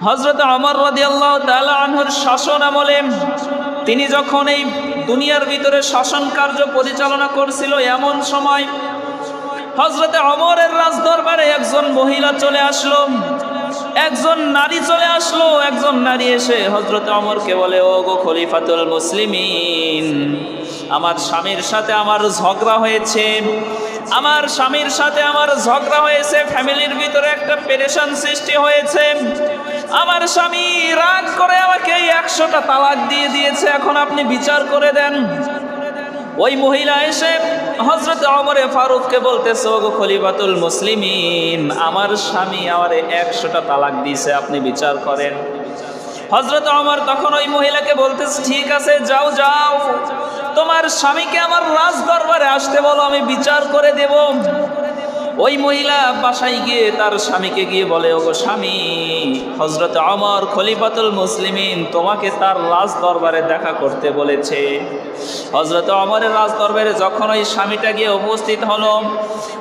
হযরত ওমর রাদিয়াল্লাহু তাআলা আনহুর শাসন আমলে তিনি যখন এই দুনিয়ার ভিতরে শাসন কার্য পরিচালনা করছিল, এমন সময় হযরত ওমরের রাজদরবারে একজন মহিলা চলে আসলো, একজন নারী চলে আসলো। একজন নারী এসে হযরত ওমরকে বলে, ও গো খলিফাতুল মুসলিমিন, আমার স্বামীর সাথে আমার ঝগড়া হয়েছে, আমার স্বামীর সাথে আমার ঝগড়া হয়েছে, ফ্যামিলির ভিতরে একটা পেরেশান সৃষ্টি হয়েছে। আমার স্বামী রাগ করে আমাকে 100টা তালাক দিয়ে দিয়েছে, এখন আপনি বিচার করে দেন। ওই মহিলা এসে হযরত ওমর ফারুককে বলতেছে, ওগো খলিফাতুল মুসলিমিন, আমার স্বামী আমারে 100টা তালাক দিয়েছে, আপনি বিচার করেন। হযরত ওমর তখন ওই মহিলাকে বলতেছে, ঠিক আছে, যাও যাও, তোমার স্বামীকে আমার রাজ দরবারে আসতে বলো, আমি বিচার করে দেব। ওই মহিলা বাসায় গিয়ে তার স্বামীকে গিয়ে বলে, ওগো স্বামী, হযরত ওমর খলিফাতুল মুসলিমিন তোমাকে তার রাজ দরবারে দেখা করতে বলেছে। হযরত ওমরের রাজ দরবারে যখন ওই স্বামীটা গিয়ে উপস্থিত হলো,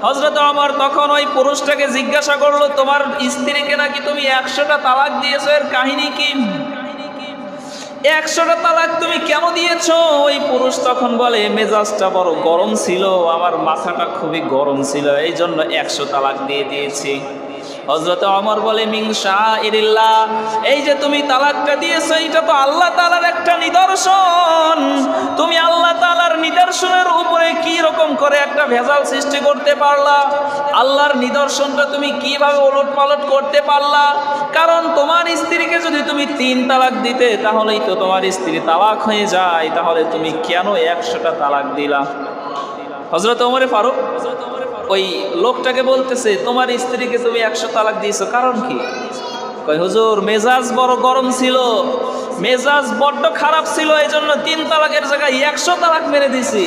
হযরত ওমর তখন ওই পুরুষটাকে জিজ্ঞাসা করলো, তোমার স্ত্রীকে নাকি তুমি 100টা তালাক দিয়েছো, এর কাহিনী কি? 100টা তালাক তুমি কেন দিয়েছো? ওই পুরুষ তখন বলে, মেজাজটা বড় গরম ছিল, আমার মাথাটা খুবই গরম ছিল, এই জন্য 100 তালাক দিয়ে দিয়েছি। হযরত ওমর বলে, মিন শাইরিল্লাহ, এই যে তুমি তালাকটা দিয়েছো, এটা তো আল্লাহ তাআলার একটা নিদর্শন। তুমি আল্লাহ তাআলার নিদর্শনের উপরে কি রকম করে একটা ভেজাল সৃষ্টি করতে পারলা? আল্লাহর নিদর্শনটা তুমি কিভাবে ওলটপালট করতে পারলা? কারণ তোমার স্ত্রীকে যদি তুমি 3 তালাক দিতে, তাহলেই তো তোমার স্ত্রী তালাক হয়ে যায়, তাহলে তুমি কেন 100টা তালাক দিলা? হযরত ওমর ফারুক ওই লোকটাকে বলতেছে, তোমার স্ত্রীকে তুমি 100 তালাক দিয়েছো, কারণ কি? কয়, হুজুর, মেজাজ বড় গরম ছিল, মেজাজ বড্ড খারাপ ছিল, এই জন্য 3 তালাকের জায়গায় 100 তালাক মেরে দিছি।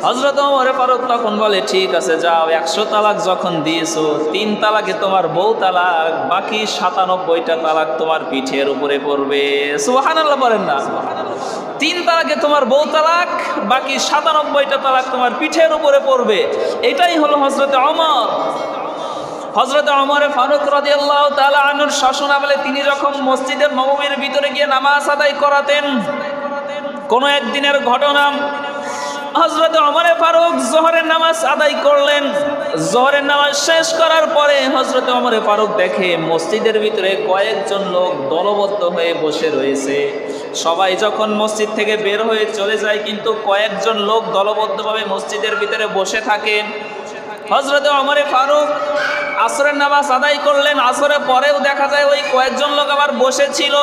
হযরত ওমর ফারুক তখন বলে, ঠিক আছে, যাও, 100 তালাক যখন দিয়েছো, 3 তালাকে তোমার বউ তালাক, বাকি 97টা তালাক তোমার পিঠের উপরে পড়বে। সুবহানাল্লাহ বলেন না? 3 তালাকে তোমার বউ তালাক, বাকি 97টা তালাক তোমার পিঠের উপরে পড়বে। এটাই হলো হযরত ওমর। হযরত ওমর ফারুক রাদিয়াল্লাহু তাআলা আনহুর শাসনামলে তিনি যখন মসজিদের নববীর ভিতরে গিয়ে নামাজ আদায় করাতেন, কোন একদিনের ঘটনা, হযরত ওমর ফারুক যোহরের নামাজ আদায় করলেন। যোহরের নামাজ শেষ করার পরে হযরত ওমর ফারুক দেখে মসজিদের ভিতরে কয়েকজন লোক দলবদ্ধ হয়ে বসে রয়েছে। সবাই যখন মসজিদ থেকে বের হয়ে চলে যায়, কিন্তু কয়েকজন লোক দলবদ্ধভাবে মসজিদের ভিতরে বসে থাকে। হযরত ওমর ফারুক আসরের নামাজ আদায় করলেন, আসরের পরেও দেখা যায় ওই কয়েকজন লোক আবার বসেছিল।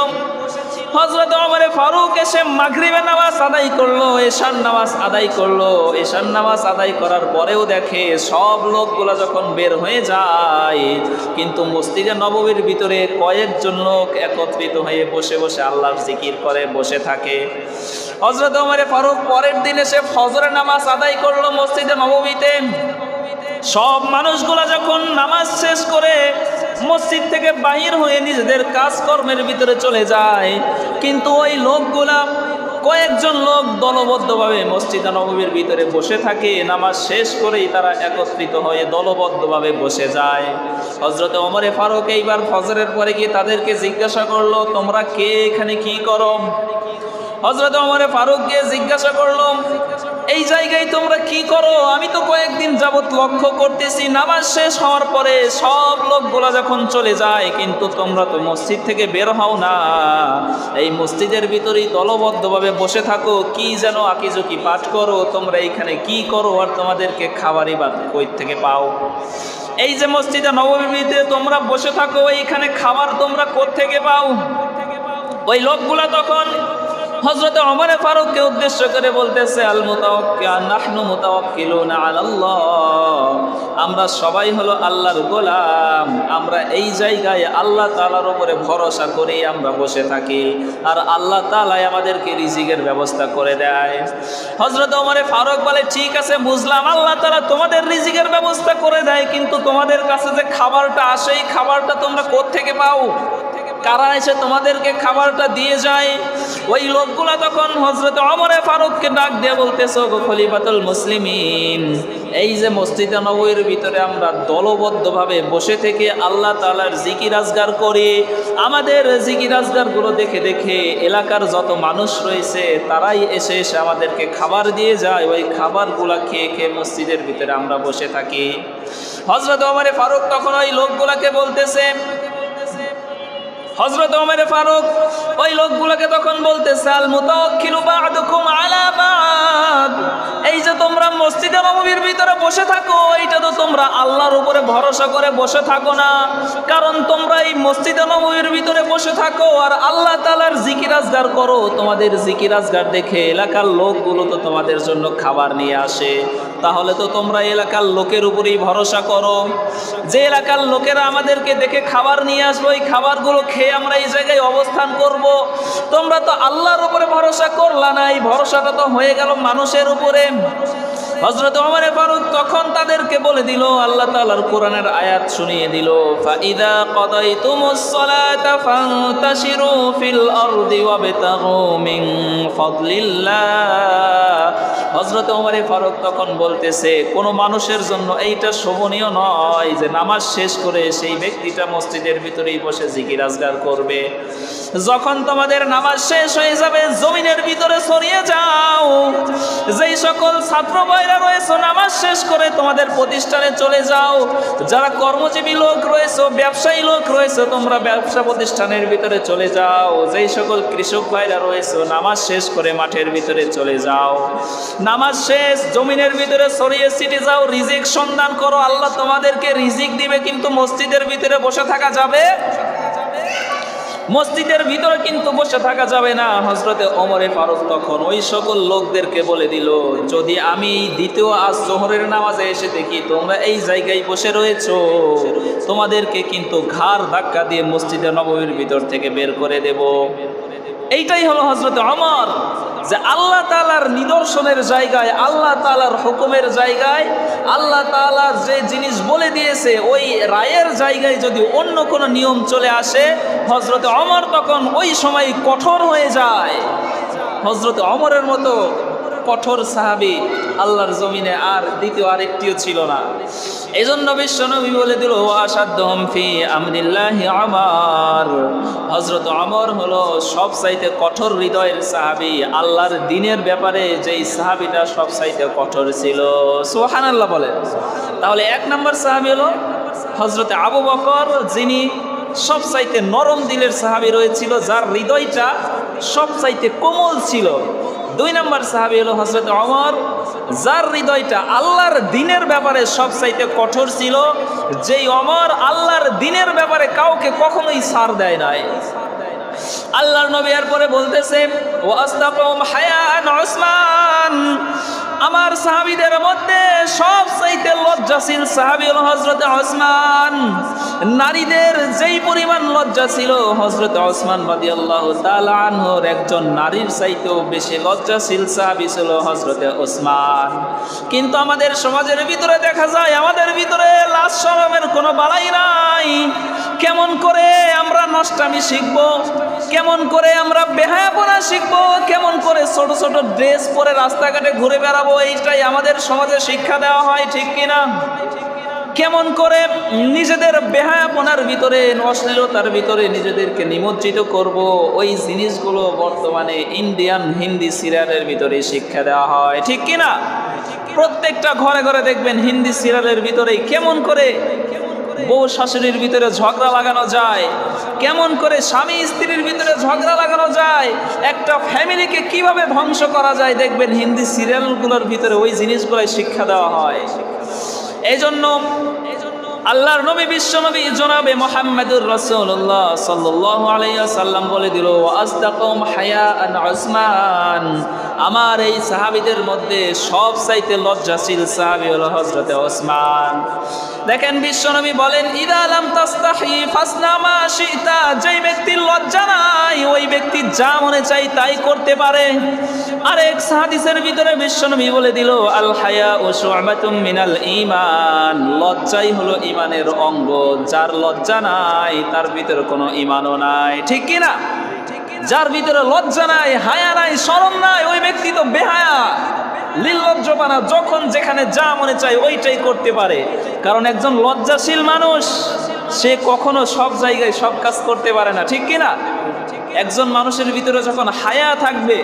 হযরত ওমর ফারুক এসে মাগরিবের নামাজ আদায় করলো, এশার নামাজ আদায় করলো। এশার নামাজ আদায় করার পরেও দেখে সব লোকগুলো যখন বের হয়ে যায়, কিন্তু মসজিদে নববীর ভিতরে কয়েকজন লোক একত্রিত হয়ে বসে বসে আল্লাহর জিকির করে বসে থাকে। হযরত ওমর ফারুক পরের দিন এসে ফজরের নামাজ আদায় করলো মসজিদে নববীতে। সব মানুষগুলা যখন নামাজ শেষ করে মসজিদ থেকে বাহির হয়ে নিজেদের কাজকর্মের ভিতরে চলে যায়, কিন্তু ওই লোকগুলা, কয়েকজন লোক দলবদ্ধভাবে মসজিদে নববীর ভিতরে বসে থাকে। নামাজ শেষ করেই তারা একত্রিত হয়ে দলবদ্ধভাবে বসে যায়। হযরত ওমর ফারুক এইবার ফজরের পরে গিয়ে তাদেরকে জিজ্ঞাসা করলো, তোমরা কে, এখানে কি করো? হযরত ওমর ফারুক গিয়ে জিজ্ঞাসা করলো, এই জায়গায় তোমরা কি করো? আমি তো কয়েকদিন যাবত লক্ষ্য করতেছি, নামাজ শেষ হওয়ার পরে সব লোকগুলা যখন চলে যায়, কিন্তু তোমরা তো মসজিদ থেকে বের হও না, এই মসজিদের ভিতরেই দলবদ্ধভাবে বসে থাকো, কি যেন আকিজুকি পাঠ করো। তোমরা এইখানে কি করো? আর তোমাদেরকে খাবারই বা কই থেকে পাও? এই যে মসজিদে নববীতে তোমরা বসে থাকো, এইখানে খাবার তোমরা কোত্থেকে পাও? ওই লোকগুলা তখন হযরত ওমর ফারুককে উদ্দেশ্য করে বলতেছে, আল মুতাওয়াক্কিল, নাহনু মুতাওয়াক্কিলুনা আলাল্লাহ, আমরা সবাই হলো আল্লাহর গোলাম, আমরা এই জায়গায় আল্লাহ তাআলার উপরে ভরসা করে আমরা বসে থাকি, আর আল্লাহ তাআলাই আমাদেরকে রিজিকের ব্যবস্থা করে দেয়। হযরত ওমর ফারুক বলে, ঠিক আছে, বুঝলাম, আল্লাহ তাআলা তোমাদের রিজিকের ব্যবস্থা করে দেয়, কিন্তু তোমাদের কাছে যে খাবারটা আসে, এই খাবারটা তোমরা কোত্থেকে পাও? কারা এসে তোমাদেরকে খাবারটা দিয়ে যায়? ওই লোকগুলা তখন হযরত ওমর ফারুককে ডাক দিয়ে বলতেছে, গো খলিফাতুল মুসলিমিন, এই যে মসজিদে নববীর ভিতরে আমরা দলবদ্ধভাবে বসে থেকে আল্লাহ তাআলার জিকির আজগার করি, আমাদের জিকির আজগারগুলো দেখে দেখে এলাকার যত মানুষ রয়েছে তারাই এসে এসে আমাদেরকে খাবার দিয়ে যায়, ওই খাবারগুলা খেয়ে খেয়ে মসজিদের ভিতরে আমরা বসে থাকি। হযরত ওমর ফারুক তখন ওই লোকগুলাকে বলতেছে, হযরত ওমর ফারুক ওই লোকগুলোকে তখন বলতেছে, আল মুতাওয়াক্কিলু বা'দুকুম আলা বা'দ, এই যে তোমরা মসজিদে নববীর ভিতরে বসে থাকো, এইটা তো তোমরা আল্লাহর উপরে ভরসা করে বসে থাকো না, কারণ তোমরা এই মসজিদে নববীর ভিতরে বসে থাকো আর আল্লাহ তাআলার জিকির আজগার করো, তোমাদের জিকির আজগার দেখে এলাকার লোকগুলো তো তোমাদের জন্য খাবার নিয়ে আসে, তাহলে তো তোমরা এলাকার লোকের উপরেই ভরসা করো, যে এলাকার লোকেরা আমাদেরকে দেখে খাবার নিয়ে আসবে, ওই খাবারগুলো খেয়ে আমরা এই জায়গায় অবস্থান করব, তোমরা তো আল্লাহর উপরে ভরসা করলা না, এই ভরসাটা তো হয়ে গেল মানুষের উপরে। হযরত ওমর ফারুক তখন তাদেরকে বলে দিল, আল্লাহ তাআলার কোরআনের আয়াত শুনিয়ে দিল, ফাইদা কাদাইতুমুস সালাতা ফান্তাশিরু ফিল আরদি ওয়াবতাগু মিন ফাদলিল্লাহ। হযরত ওমর ফারুক তখন বলতেছে, কোনো মানুষের জন্য এইটা শোভনীয় নয় যে নামাজ শেষ করে সেই ব্যক্তিটা মসজিদের ভিতরেই বসে জিকির আজগার করবে। যখন তোমাদের নামাজ শেষ হয়ে যাবে জমিনের ভিতরে ছড়িয়ে যাও, যেই সকল ছাত্র ভাইরা রয়েছে নামাজ শেষ করে তোমাদের প্রতিষ্ঠানে চলে যাও, যারা কর্মজীবী লোক রয়েছে, ব্যবসায়ী লোক রয়েছে, তোমরা ব্যবসা প্রতিষ্ঠানের ভিতরে চলে যাও, যেই সকল কৃষক ভাইরা রয়েছে নামাজ শেষ করে মাঠের ভিতরে চলে যাও, নামাজ শেষ জমিনের ভিতরে ছড়িয়ে ছিটে যাও, রিজিক সন্ধান করো, আল্লাহ তোমাদেরকে রিজিক দিবে, কিন্তু মসজিদের ভিতরে বসে থাকা যাবে, মসজিদের ভিতরে কিন্তু বসে থাকা যাবে না। হযরতে ওমর ফারুক তখন ওই সকল লোকদেরকে বলে দিল, যদি আমি দ্বিতীয় আজ জোহরের নামাজে এসে দেখি তোমরা এই জায়গায় বসে রয়েছো, তোমাদেরকে কিন্তু ঘাড় ধাক্কা দিয়ে মসজিদে নববীর ভিতর থেকে বের করে দেব। এইটাই হলো হযরতে ওমর, যে আল্লাহ তাআলার নিদর্শনের জায়গায়, আল্লাহ তাআলার হুকুমের জায়গায়, আল্লাহ তাআলা যে জিনিস বলে দিয়েছে ওই রায়ের জায়গায় যদি অন্য কোনো নিয়ম চলে আসে, হযরতে ওমর তখন ওই সময় কঠোর হয়ে যায়। হযরতে ওমরের মতো কঠোর সাহাবী আল্লাহর জমিনে আর দ্বিতীয় আরেকটিও ছিল না। এজন্য বিশ্বনবী বলে দিল, আসাদ্দুহুম ফি আমরিল্লাহি ওমর, হযরত ওমর হলো সবচাইতে কঠোর হৃদয়ের সাহাবী, আল্লাহর দ্বীনের ব্যাপারে যেই সাহাবীটা সবচাইতে কঠোর ছিল। সুবহানাল্লাহ বলেন। তাহলে এক নম্বর সাহাবী হলো হযরতে আবু বকর, যিনি সবচাইতে নরম দিলের সাহাবী রয়েছিল, যার হৃদয়টা সবচাইতে কোমল ছিল। দুই নম্বর সাহাবী হলো হযরত ওমর, যার হৃদয়টা আল্লাহর দ্বীনের ব্যাপারে সবচাইতে কঠোর ছিল, যেই ওমর আল্লাহর দ্বীনের ব্যাপারে কাউকে কখনোই ছাড় দেয় নাই। আল্লাহর নবী এরপরে বলতেছে, ওয়াসতাকুম হায়ান উসমান, আমার সাহাবীদের মধ্যে সবচাইতে লজ্জাশীল সাহাবী হলো হযরত ওসমান। নারীদের যেই পরিমাণ লজ্জা ছিল, হযরত ওসমান রাদিয়াল্লাহু তাআলা আনহুর একজন নারীর চাইতেও বেশি লজ্জাশীল সাহাবী ছিল হযরত ওসমান। কিন্তু আমাদের সমাজের ভিতরে দেখা যায়, আমাদের ভিতরে লাজ শরমের কোনো বালাই নাই। কেমন করে আমরা নষ্টামি শিখবো, কেমন করে আমরা বেহায়াপনা শিখবো, কেমন করে ছোট ছোট ড্রেস পরে রাস্তাঘাটে ঘুরে বেড়াবো, এইটাই আমাদের সমাজে শিক্ষা দেওয়া হয়, ঠিক কিনা? কেমন করে নিজেদের বেহায়াপনার ভিতরে, অশ্লীলতার ভিতরে নিজেদেরকে নিমজ্জিত করব, ওই জিনিসগুলো বর্তমানে ইন্ডিয়ান হিন্দি সিরিয়ালের ভিতরে শিক্ষা দেওয়া হয়, ঠিক কিনা? প্রত্যেকটা ঘরে ঘরে দেখবেন হিন্দি সিরিয়ালের ভিতরেই কেমন করে বউ শাশুড়ির ভিতরে ঝগড়া লাগানো যায়, কেমন করে স্বামী স্ত্রীর ভিতরে ঝগড়া লাগানো যায়, একটা ফ্যামিলিকে কিভাবে ধ্বংস করা যায়, দেখবেন হিন্দি সিরিয়ালগুলোর ভিতরে ওই জিনিসগুলোই শিক্ষা দেওয়া হয়। এই জন্য আল্লাহর নবী বিশ্বনবী জনাবে মুহাম্মদুর রাসূলুল্লাহ সাল্লাল্লাহু আলাইহি ওয়াসাল্লাম বলে দিল, ওয়াসতাকুম হায়াআন উসমান, আমার এই সাহাবীদের মধ্যে সবচাইতে লজ্জাশীল সাহাবী হলো হযরত ওসমান। দেখেন বিশ্বনবী বলেন, ইদা লাম তাস্তাহি ফাসনা মা শিতা, যেই ব্যক্তির লজ্জা নাই ওই ব্যক্তি যা মনে চাই তাই করতে পারে। আরেক হাদিসের ভিতরে বিশ্বনবী বলে দিল, আল হায়াউ শু'বাতুম মিনাল ঈমান, লজ্জাই হলো ঈমানের অঙ্গ, যার লজ্জা নাই তার ভিতরে কোনো ঈমানও নাই, ঠিক কি না? যার ভিতরে লজ্জা নাই, হায়া নাই, শরম নাই, ওই ব্যক্তি তো বেহায়া। নির্লজ্জপানা, যখন যেখানে যা মনে চায় ওইটাই করতে পারে। কারণ একজন লজ্জাশীল মানুষ সে কখনো সব জায়গায় সব কাজ করতে পারে না, ঠিক কিনা? একজন মানুষের ভিতরে যখন হায়া থাকবে,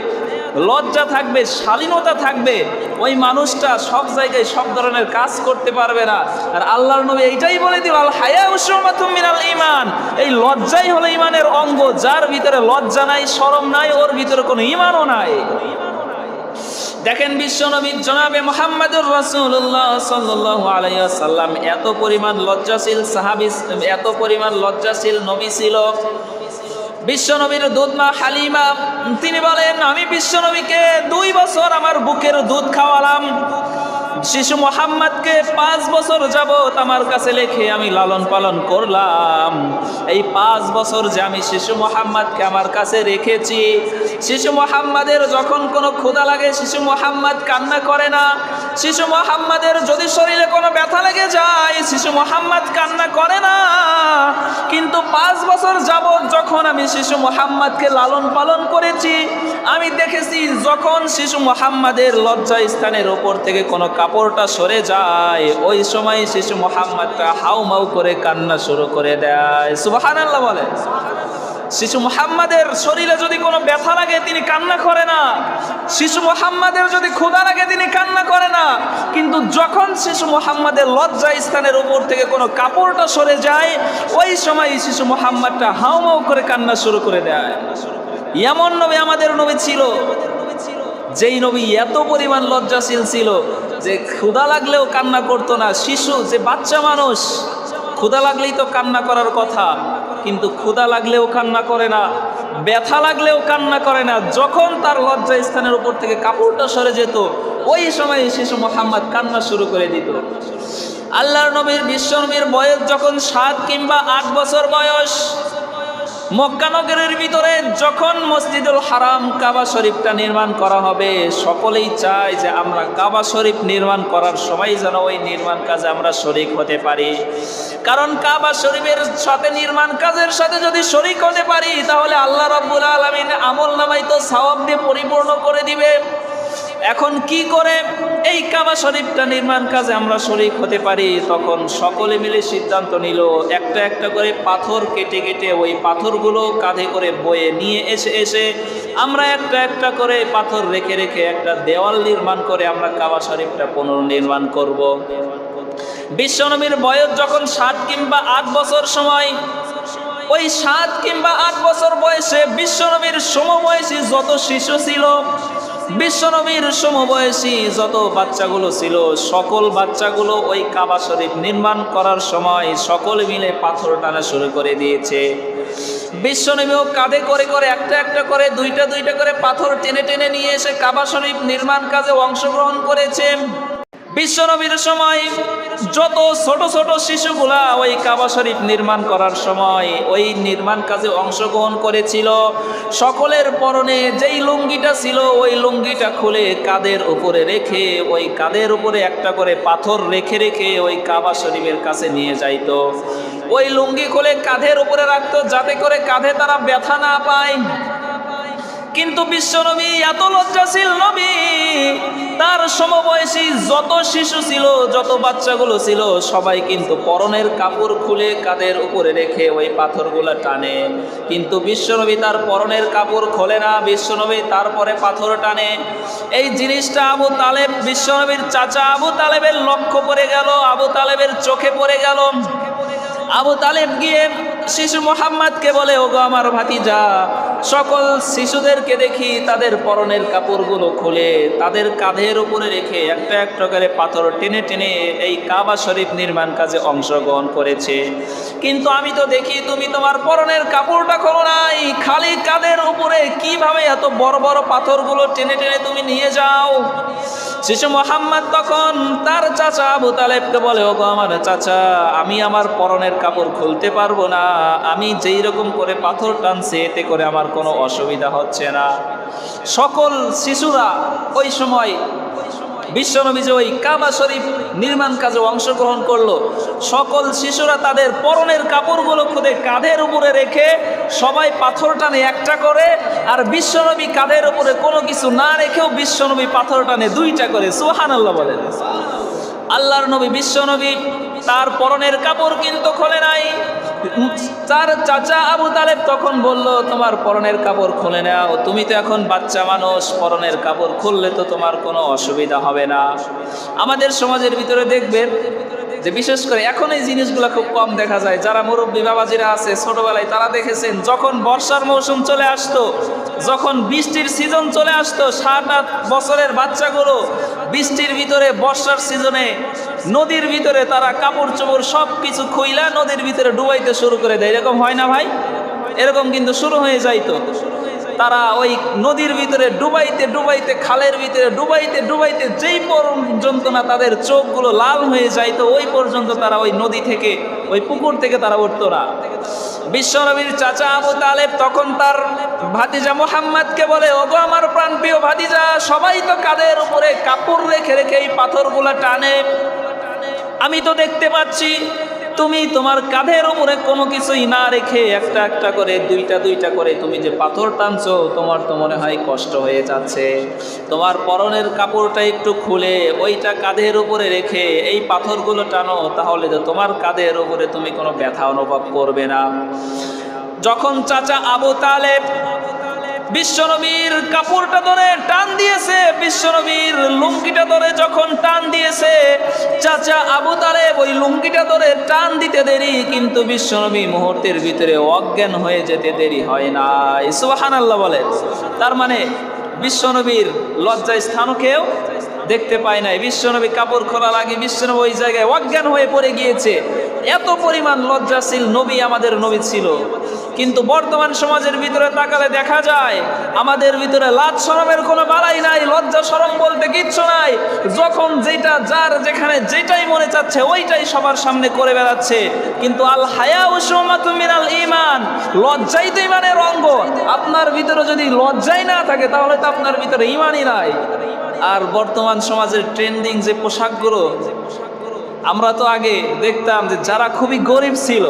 লজ্জা থাকবে, শালীনতা থাকবে, ওই মানুষটা সব জায়গায় সব ধরনের কাজ করতে পারবে না। আর আল্লাহর নবী এইটাই বলে দিল, আল হায়া উসমাতুম মিনাল ঈমান, এই লজ্জাই হলো ঈমানের অঙ্গ। যার ভিতরে লজ্জা নাই, শরম নাই, ওর ভিতরে কোনো ঈমানও নাই। দেখেন বিশ্বনবী জনাবে মুহাম্মদুর রাসূলুল্লাহ সাল্লাল্লাহু আলাইহি ওয়াসাল্লাম এত পরিমাণ লজ্জাশীল সাহাবী, এত পরিমাণ লজ্জাশীল নবী ছিল। বিশ্বনবীর দুধ মা হালিমা তিনি বলেন, আমি বিশ্বনবীকে 2 বছর আমার বুকের দুধ খাওয়ালাম। শিশু মোহাম্মদকে 5 বছর যাবত আমার কাছে রেখে আমি লালন পালন করলাম। এই 5 বছর যে আমি শিশু মোহাম্মদকে আমার কাছে রেখেছি, শিশু মোহাম্মদের যখন কোনো ক্ষুধা লাগে শিশু মোহাম্মদ কান্না করে না। শিশু মোহাম্মদের যদি শরীরে কোনো ব্যথা লেগে যায় শিশু মোহাম্মদ কান্না করে না। কিন্তু 5 বছর যাবত যখন আমি শিশু মোহাম্মদকে লালন পালন করেছি, আমি দেখেছি যখন শিশু মোহাম্মদের লজ্জা স্থানের ওপর থেকে কোনো কাপড়টা সরে যায়, ওই সময় শিশু মোহাম্মদটা হাউমাউ করে কান্না শুরু করে দেয়। সুবহানাল্লাহ বলে। শিশু মোহাম্মদের শরীরে যদি কোনো ব্যথা লাগে তিনি কান্না করে না, শিশু মোহাম্মদের যদি ক্ষুধা লাগে তিনি কান্না করে না। কিন্তু যখন শিশু মোহাম্মদের লজ্জা স্থানের উপর থেকে কোনো কাপড়টা সরে যায়, ওই সময় শিশু মোহাম্মদটা হাউমাউ করে কান্না শুরু করে দেয়। এমন নবী আমাদের নবী ছিল, যেই নবী এত পরিমাণ লজ্জাশীল ছিল যে ক্ষুধা লাগলেও কান্না করতো না। শিশু যে বাচ্চা মানুষ, ক্ষুধা লাগলেই তো কান্না করার কথা, কিন্তু ক্ষুধা লাগলেও কান্না করে না, ব্যথা লাগলেও কান্না করে না। যখন তার লজ্জা স্থানের উপর থেকে কাপড়টা সরে যেত, ওই সময় শিশু মোহাম্মদ কান্না শুরু করে দিত। আল্লাহর নবীর বিশ্বনবীর বয়স যখন 7 কিংবা 8 বছর বয়স, মক্কা নগরের ভিতরে যখন মসজিদুল হারাম কাবা শরীফটা নির্মাণ করা হবে, সকলেই চায় যে আমরা কাবা শরীফ নির্মাণ করার সময় যেন ওই নির্মাণ কাজে আমরা শরীক হতে পারি। কারণ কাবা শরীফের সাথে নির্মাণ কাজের সাথে যদি শরীক হতে পারি, তাহলে আল্লাহ রাব্বুল আলামিন আমল নামাই তো সওয়াব দিয়ে পরিপূর্ণ করে দিবে। এখন কি করে এই কাবা শরীফটা নির্মাণ কাজে আমরা শরীক হতে পারি? তখন সকলে মিলে সিদ্ধান্ত নিল, একটা একটা করে পাথর কেটে কেটে ওই পাথরগুলো কাঁধে করে বয়ে নিয়ে এসে আমরা একটা একটা করে পাথর রেখে রেখে একটা দেওয়াল নির্মাণ করে আমরা কাবা শরীফটা পুনর্নির্মাণ করব। বিশ্বনবীর বয়স যখন 7 কিংবা 8 বছর সময়, ওই 7 কিংবা 8 বছর বয়সে বিশ্বনবীর সমবয়সী যত শিশু ছিল, বিশ্বনবীর সমবয়সী যত বাচ্চাগুলো ছিল, সকল বাচ্চাগুলো ওই কাবা শরীফ নির্মাণ করার সময় সকলে মিলে পাথর টানা শুরু করে দিয়েছে। বিশ্বনবীও কাঁধে করে করে একটা একটা করে দুইটা দুইটা করে পাথর টেনে টেনে নিয়ে এসে কাবা শরীফ নির্মাণ কাজে অংশগ্রহণ করেছে। বিশ্বনবীর সময় যত ছোট ছোট শিশুগুলা ওই কাবা শরীফ নির্মাণ করার সময় ওই নির্মাণ কাজে অংশগ্রহণ করেছিল, সকলের পরনে যেই লুঙ্গিটা ছিল ওই লুঙ্গিটা খুলে কাঁধের উপরে রেখে, ওই কাঁধের উপরে একটা করে পাথর রেখে রেখে ওই কাবা শরীফের কাছে নিয়ে যাইতো। ওই লুঙ্গি খুলে কাঁধের উপরে রাখতো যাতে করে কাঁধে তারা ব্যথা না পায়। কিন্তু বিশ্বনবী এত লজ্জাশীল নবী, তার সমবয়সী যত শিশু ছিল, যত বাচ্চাগুলো ছিল, সবাই কিন্তু পরনের কাপড় খুলে কাঁধের উপরে রেখে ওই পাথরগুলা টানে। কিন্তু বিশ্বনবী তার পরনের কাপড় খোলে না, বিশ্বনবী তারপরে পাথর টানে। এই জিনিসটা আবু তালেব, বিশ্বনবীর চাচা আবু তালেবের লক্ষ্য পড়ে গেল, আবু তালেবের চোখে পড়ে গেল। আবু তালেব গিয়ে শিশু মোহাম্মদকে বলে, ওগো আমার ভাতিজা, সকল শিশুদেরকে দেখি তাদের পরনের কাপড়গুলো খুলে তাদের কাঁধের উপরে রেখে একটা একটা করে পাথর টেনে টেনে এই কাবা শরীফ নির্মাণ কাজে অংশগ্রহণ করেছে, কিন্তু আমি তো দেখি তুমি তোমার পরনের কাপড়টা খোলো নাই, খালি কাঁধের উপরে কিভাবে এত বড় বড় পাথরগুলো টেনে টেনে তুমি নিয়ে যাও? শিশু মোহাম্মদ তখন তার চাচা আবু তালেবকে বলে, ওগো আমার চাচা, আমি আমার পরনের কাপড় খুলতে পারবো না, আমি যেই রকম করে পাথর টানছি এতে করে আমার কোনো অসুবিধা হচ্ছে না। সকল শিশুরা ওই সময় বিশ্বনবী যে ওই কাবা শরীফ নির্মাণ কাজে অংশগ্রহণ করলো, সকল শিশুরা তাদের পরনের কাপড়গুলো খুদে কাঁধের উপরে রেখে সবাই পাথর টানে একটা করে, আর বিশ্বনবী কাঁধের উপরে কোনো কিছু না রেখেও বিশ্বনবী পাথর টানে দুইটা করে। সুবহানাল্লাহ বলেন। আল্লাহর নবী বিশ্বনবী তার পরনের কাপড় কিন্তু খোলে নাই। তার চাচা আবু তালেব তখন বলল, তোমার পরনের কাপড় খুলে নাও, তুমি তো এখন বাচ্চা মানুষ, পরনের কাপড় খুললে তো তোমার কোনো অসুবিধা হবে না। আমাদের সমাজের ভিতরে দেখবেন যে বিশেষ করে এখন এই জিনিসগুলো খুব কম দেখা যায়। যারা মুরব্বী বাবাজিরা আছে ছোটবেলায় তারা দেখেছেন, যখন বর্ষার মৌসুম চলে আসতো, যখন বৃষ্টির সিজন চলে আসতো, 7-8 বছরের বাচ্চাগুলো বৃষ্টির ভিতরে বর্ষার সিজনে নদীর ভিতরে তারা কাপড় চোপড় সব কিছু খুইলা নদীর ভিতরে ডুবাইতে শুরু করে দেয়। এরকম হয় না ভাই? এরকম কিন্তু শুরু হয়ে যাইতো। তারা ওই নদীর ভিতরে ডুবাইতে ডুবাইতে, খালের ভিতরে ডুবাইতে ডুবাইতে যেই পর্যন্ত না তাদের চোখগুলো লাল হয়ে যাইতো, ওই পর্যন্ত তারা ওই নদী থেকে, ওই পুকুর থেকে তারা উঠতো না। বিশ্বনবীর চাচা আবু তালেব তখন তার ভাতিজা মুহাম্মদকে বলে, ওগো আমার প্রাণপ্রিয় ভাতিজা, সবাই তো কাঁধের উপরে কাপড় রেখে রেখে এই পাথরগুলো টানে, আমি তো দেখতে পাচ্ছি তুমি তোমার কাঁধের উপরে কোনো কিছুই না রেখে একটা একটা করে, দুইটা দুইটা করে তুমি যে পাথর টানছো, তোমার তো মনে হয় কষ্ট হয়ে যাচ্ছে। তোমার পরনের কাপড়টা একটু খুলে ওইটা কাঁধের উপরে রেখে এই পাথরগুলো টানো, তাহলে তো তোমার কাঁধের উপরে তুমি কোনো ব্যথা অনুভব করবে না। যখন চাচা আবু তালেব বিশ্বনবীর কাপড়টা ধরে টান দিয়েছে, বিশ্বনবীর লুঙ্গিটা ধরে যখন টান দিয়েছে, চাচা আবু তালেব ওই লুঙ্গিটা ধরে টান দিতে দেরি, কিন্তু বিশ্বনবী মুহূর্তের ভিতরে অজ্ঞান হয়ে যেতে দেরি হয় না। সুবহানাল্লাহ বলে। তার মানে বিশ্বনবীর লজ্জা স্থানও কেউ দেখতে পায় নাই। বিশ্বনবী কাপড় খোলা লাগে, বিশ্বনবী ওই জায়গায় অজ্ঞান হয়ে পড়ে গিয়েছে। এত পরিমাণ লজ্জাশীল নবী আমাদের নবী ছিল। কিন্তু বর্তমান সমাজের ভিতরে তাকালে দেখা যায় আমাদের ভিতরে লাজ শরমের কোনো বালাই নাই, লজ্জা শরম বলতে কিচ্ছু নাই। যখন যেটা যার যেখানে যেটাই মনে চাচ্ছে ওইটাই সবার সামনে করে বেড়াচ্ছে। কিন্তু আল হায়া উসুমাতুম মিনাল ঈমান, লজ্জাই তো ঈমানের অঙ্গ। আপনার ভিতরে যদি লজ্জাই না থাকে তাহলে তো আপনার ভিতরে ঈমানই নাই। আর বর্তমান সমাজের ট্রেন্ডিং যে পোশাকগুলো, আমরা তো আগে দেখতাম যে যারা খুবই গরিব ছিল,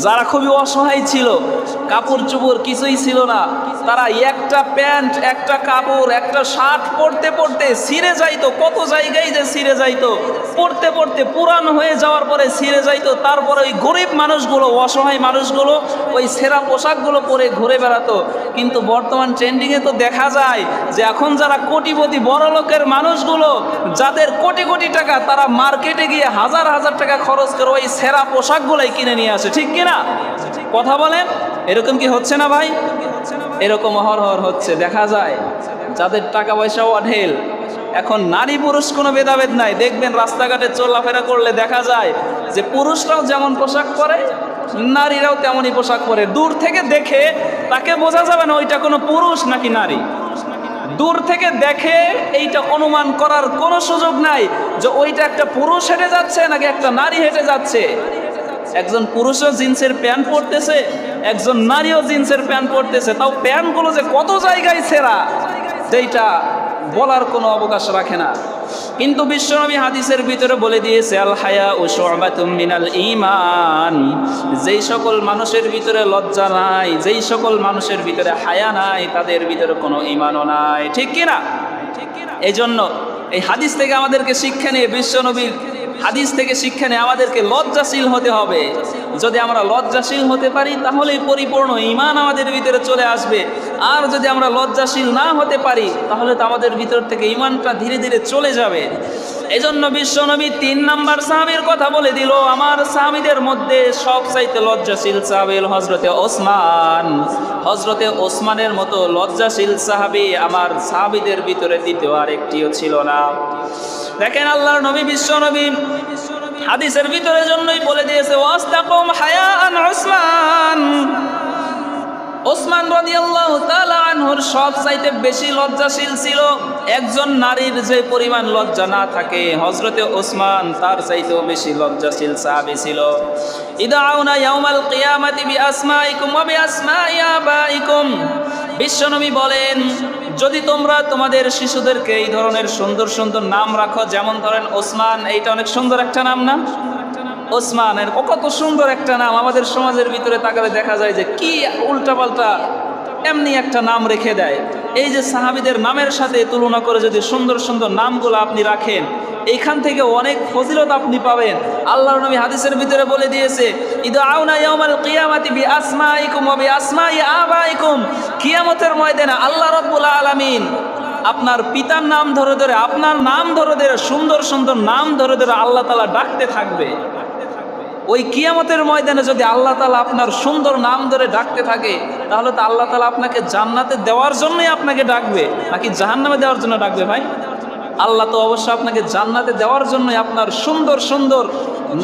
যারা খুবই অসহায় ছিল, কাপড় চোপড় কিছুই ছিল না, তারা একটা প্যান্ট, একটা কাপড়, একটা শার্ট পরতে পরতে ছিঁড়ে যাইতো, কত জায়গায় যে ছিঁড়ে যাইতো, পরতে পরতে পুরান হয়ে যাওয়ার পরে ছিঁড়ে যাইতো। তারপরে ওই গরিব মানুষগুলো, অসহায় মানুষগুলো ওই ছেঁড়া পোশাকগুলো পরে ঘুরে বেড়াতো। কিন্তু বর্তমান ট্রেন্ডিংয়ে তো দেখা যায় যে এখন যারা কোটিপতি বড় লোকের মানুষগুলো, যাদের কোটি কোটি টাকা, তারা মার্কেটে গিয়ে হাজার হাজার টাকা খরচ করে ওই ছেঁড়া পোশাকগুলোই কিনে নিয়ে আসে। ঠিক কিনা? কথা বলেন, এরকম কি হচ্ছে না ভাই? এরকম হরহর হচ্ছে। দেখা যায় যাদের টাকা পয়সাও অঢেল, এখন নারী পুরুষ কোনো ভেদাভেদ নাই। দেখবেন রাস্তাঘাটে চলাফেরা করলে দেখা যায় যে পুরুষরাও যেমন পোশাক পরে, নারীরাও তেমনই পোশাক পরে। দূর থেকে দেখে তাকে বোঝা যাবে না ওইটা কোনো পুরুষ নাকি নারী। দূর থেকে দেখে এইটা অনুমান করার কোনো সুযোগ নাই যে ওইটা একটা পুরুষ হেঁটে যাচ্ছে নাকি একটা নারী হেঁটে যাচ্ছে। একজন পুরুষও জিন্সের প্যান্ট পরতেছে, একজন নারীও জিন্সের প্যান্ট পরতেছে, তাও প্যান্টগুলো যে কত জায়গায় ছেঁড়া, যেটা বলার কোনো অবকাশ রাখে না। কিন্তু বিশ্বনবী হাদিসের ভিতরে বলে দিয়েছে, আল হায়া ও শুবাতুম মিনাল ঈমান, যেই সকল মানুষের ভিতরে লজ্জা নাই, যেই সকল মানুষের ভিতরে হায়া নাই, তাদের ভিতরে কোনো ঈমানও নাই। ঠিক কিনা? এই জন্য এই হাদিস থেকে আমাদেরকে শিক্ষা নিয়ে, বিশ্বনবীর হাদিস থেকে শিক্ষা নিয়ে আমাদেরকে লজ্জাশীল হতে হবে। যদি আমরা লজ্জাশীল হতে পারি তাহলেই পরিপূর্ণ ঈমান আমাদের ভিতরে চলে আসবে। আর যদি আমরা লজ্জাশীল না হতে পারি তাহলে তো আমাদের ভিতর থেকে ঈমানটা ধীরে ধীরে চলে যাবে। এই জন্য বিশ্বনবী 3 নাম্বার সাহাবীর কথা বলে দিল। আমার সাহাবীদের মধ্যে সবচাইতে লজ্জাশীল সাহাবী হযরতে ওসমান। হযরতে ওসমানের মতো লজ্জাশীল সাহাবী আমার সাহাবীদের ভিতরে দ্বিতীয় আরেকটিও ছিল না। দেখেন আল্লাহর নবী বিশ্বনবী হাদিসের ভিতরে জন্যই বলে দিয়েছে, ওয়াস্তাকুম হায়াআন ওসমান। ওসমান রাদিয়াল্লাহু তাআলা আনহুর সবচাইতে বেশি লজ্জাশীল ছিল। একজন নারীর যে পরিমাণ লজ্জা না থাকে, হযরতে ওসমান তার চাইতেও বেশি লজ্জাশীল সাহাবী ছিল। ইদআউনা ইয়াউমাল কিয়ামাতি বিআসমাইকুম ওয়া বিআসমাই আবাইকুম। বিশ্বনবী বলেন, যদি তোমরা তোমাদের শিশুদেরকে এই ধরনের সুন্দর সুন্দর নাম রাখো, যেমন ধরেন ওসমান, এইটা অনেক সুন্দর একটা নাম না? ওসমানের কত সুন্দর একটা নাম। আমাদের সমাজের ভিতরে তাকালে দেখা যায় যে কি উল্টাপাল্টা এমনি একটা নাম রেখে দেয়। এই যে সাহাবীদের নামের সাথে তুলনা করে যদি সুন্দর সুন্দর নামগুলো আপনি রাখেন, এইখান থেকে অনেক ফজিলত আপনি পাবেন। আল্লাহর নবী হাদিসের ভিতরে বলে দিয়েছে, ইদআউনা ইয়াউমাল কিয়ামাতি বিআসমাইকুম ওয়া বিআসমাই আবাইকুম। কিয়ামতের ময়দানে আল্লাহ রাব্বুল আলামিন আপনার পিতার নাম ধরে ধরে, আপনার নাম ধরে ধরে, সুন্দর সুন্দর নাম ধরে ধরে আল্লাহ তাআলা ডাকতে থাকবে। ওই কিয়ামতের ময়দানে যদি আল্লাহ তাআলা আপনার সুন্দর নাম ধরে ডাকতে থাকে, তাহলে তো আল্লাহ তাআলা আপনাকে জান্নাতে দেওয়ার জন্যই আপনাকে ডাকবে, নাকি জাহান্নামে দেওয়ার জন্য ডাকবে ভাই? আল্লাহ তো অবশ্যই আপনাকে জান্নাতে দেওয়ার জন্যই আপনার সুন্দর সুন্দর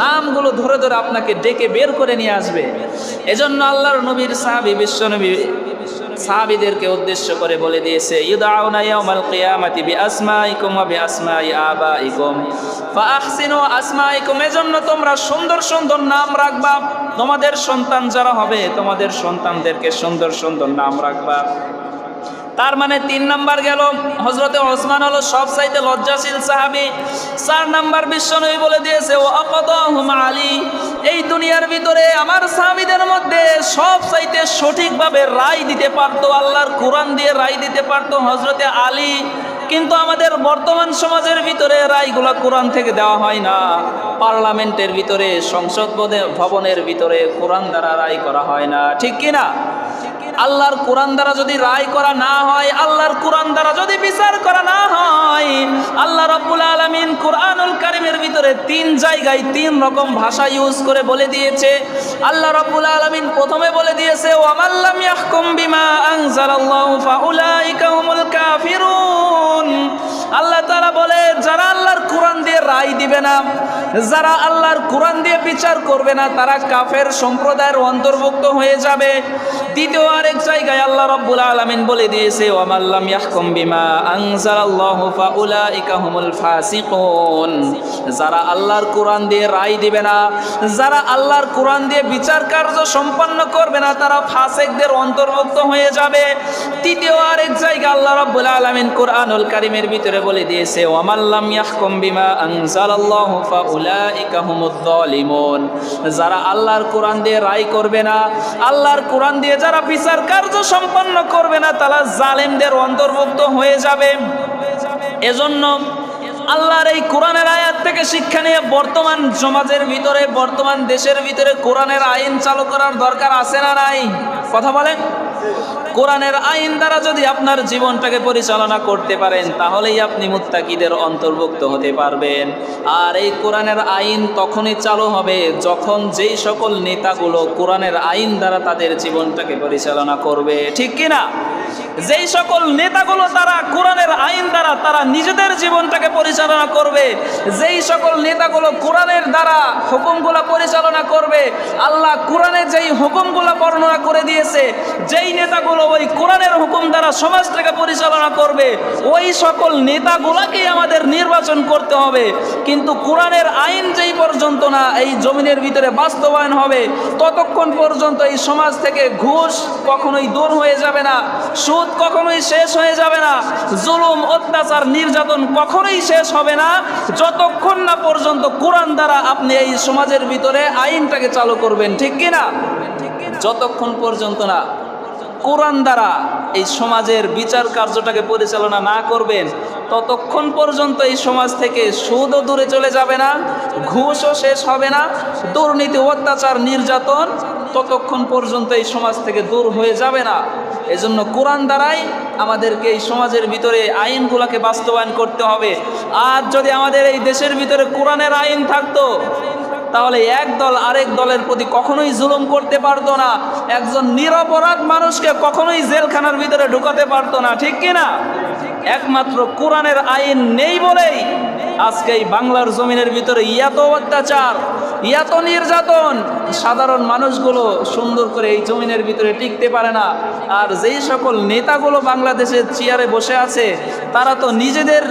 নামগুলো ধরে ধরে আপনাকে ডেকে বের করে নিয়ে আসবে। এজন্য আল্লাহর নবীর সাহাবী বিশ্বনবী সাহাবীদেরকে উদ্দেশ্য করে বলে দিয়েছে, ইউদাউনা ইয়াউমাল কিয়ামাতি বিআসমাইকুম ওয়া বিআসমাই আবাইকুম ফাআহসিনু আসমাইকুম। এজন্য তোমরা সুন্দর সুন্দর নাম রাখবা, তোমাদের সন্তান যারা হবে তোমাদের সন্তানদেরকে সুন্দর সুন্দর নাম রাখবা। তার মানে 3 নাম্বার গেল, হযরতে ওসমান হলো সবচাইতে লজ্জাশীল সাহাবী। 4 নাম্বার বিশ্বনবী বলে দিয়েছে, ও আকাদাহুম আলী। এই দুনিয়ার ভিতরে আমার সাহাবীদের মধ্যে সবচাইতে সঠিকভাবে রায় দিতে পারতো, আল্লাহর কোরআন দিয়ে রায় দিতে পারতো হযরতে আলী। কিন্তু আমাদের বর্তমান সমাজের ভিতরে রায়গুলো কোরআন থেকে দেওয়া হয় না। পার্লামেন্টের ভিতরে, সংসদ ভবনের ভিতরে কোরআন দ্বারা রায় করা হয় না, ঠিক কিনা? আল্লাহর কোরআন দ্বারা যদি রায় করা না হয়, আল্লাহর কোরআন দ্বারা যদি বিচার করা না হয়, আল্লাহ রাব্বুল আলামিন কোরআনুল কারীমের ভিতরে 3 জায়গায় 3 রকম ভাষা ইউজ করে বলে দিয়েছে। আল্লাহ রাব্বুল আলামিন প্রথমে বলে দিয়েছে, ওয়া মাল্লাম ইয়াহকুম বিমা আনজালাল্লাহু ফাউলাইকা হুমুল কাফিরুন। আল্লাহ তাআলা বলে, যারা আল্লাহর কোরআন দিয়ে রায় দিবে না, যারা আল্লাহর কোরআন দিয়ে বিচার করবে না, তারা কাফের সম্প্রদায়ের অন্তর্ভুক্ত হয়ে যাবে। দ্বিতীয় আরেক জায়গায় আল্লাহ রাব্বুল আলামিন বলে দিয়েছে, ওয়া মাল্লাম ইয়াহকুম বিমা আনজালাল্লাহু ফাউলাইকা হুমুল ফাসিকুন। যারা আল্লাহর কোরআন দিয়ে রায় দিবে না, যারা আল্লাহর কোরআন দিয়ে বিচার কার্য সম্পন্ন করবে না, তারা ফাসিকদের অন্তর্ভুক্ত হয়ে যাবে। তৃতীয় আরেক জায়গায় আল্লাহ রাব্বুল আলামিন কোরআনুল কারীমের ভিতরে বলে দিয়েছে, ওয়া মাল্লাম ইয়াহকুম বিমা আনজালাল্লাহু ফাউলাইকা হুমুয যালিমুন। যারা আল্লাহর কোরআন দিয়ে রায় করবে না, আল্লাহর কোরআন দিয়ে যারা বিচার কার্য সম্পন্ন করবে না, তারা জালেমদের অন্তর্ভুক্ত হয়ে যাবে। এজন্য আল্লাহর এই কোরআনের আয়াত থেকে শিক্ষা নিয়ে বর্তমান সমাজের ভিতরে, বর্তমান দেশের ভিতরে কোরআনের আইন চালু করার দরকার আছে না নাই? কথা বলেন। কোরআনের আইন দ্বারা যদি আপনার জীবনটাকে পরিচালনা করতে পারেন, তাহলেই আপনি মুত্তাকিদের অন্তর্ভুক্ত হতে পারবেন। আর এই কোরআনের আইন তখনই চালু হবে যখন যেই সকল নেতাগুলো কোরআনের আইন দ্বারা তাদের জীবনটাকে পরিচালনা করবে, ঠিক কিনা? যেই সকল নেতাগুলো তারা কোরআনের আইন দ্বারা তারা নিজেদের জীবনটাকে পরিচালনা করবে, যেই সকল নেতাগুলো কোরআনের দ্বারা হুকুমগুলো পরিচালনা করবে, আল্লাহ কোরআনে যেই হুকুমগুলো বর্ণনা করে দিয়েছে, যেই নেতাগুলো ওই কোরআনের হুকুম দ্বারা সমাজটাকে পরিচালনা করবে, ওই সকল নেতাগুলোকেই আমাদের নির্বাচন করতে হবে। কিন্তু কোরআনের আইন যেই পর্যন্ত না এই জমিনের ভিতরে বাস্তবায়ন হবে, ততক্ষণ পর্যন্ত এই সমাজ থেকে ঘুষ কখনোই দূর হয়ে যাবে না, সুদ কখনোই শেষ হয়ে যাবে না, জুলুম অত্যাচার নির্যাতন কখনোই শেষ হবে না, যতক্ষণ না পর্যন্ত কোরআন দ্বারা আপনি এই সমাজের ভিতরে আইনটাকে চালু করবেন, ঠিক কিনা? যতক্ষণ পর্যন্ত না কোরআন দ্বারা এই সমাজের বিচার কার্যটাকে পরিচালনা না করবেন, ততক্ষণ পর্যন্ত এই সমাজ থেকে সুদও দূরে চলে যাবে না, ঘুষও শেষ হবে না, দুর্নীতি অত্যাচার নির্যাতন ততক্ষণ পর্যন্ত এই সমাজ থেকে দূর হয়ে যাবে না। এজন্য কোরআন দ্বারাই আমাদেরকে এই সমাজের ভিতরে আইনগুলোকে বাস্তবায়ন করতে হবে। আর যদি আমাদের এই দেশের ভিতরে কোরআনের আইন থাকতো, তাহলে এক দল আরেক দলের প্রতি কখনোই জুলুম করতে পারতো না, একজন নিরপরাধ মানুষকে কখনোই জেলখানার ভিতরে ঢুকাতে পারতো না, ঠিক কিনা? একমাত্র কোরআনের আইন নেই বলেই আজকে এই বাংলার জমিনের ভিতরে এত অত্যাচার, এত নির্যাতন, সাধারণ মানুষগুলো সুন্দর করে এই জমিনের ভিতরে টিকতে পারে না। আর যেই সকল নেতাগুলো বাংলাদেশের চেয়ারে বসে আছে, তারা তো নিজেদের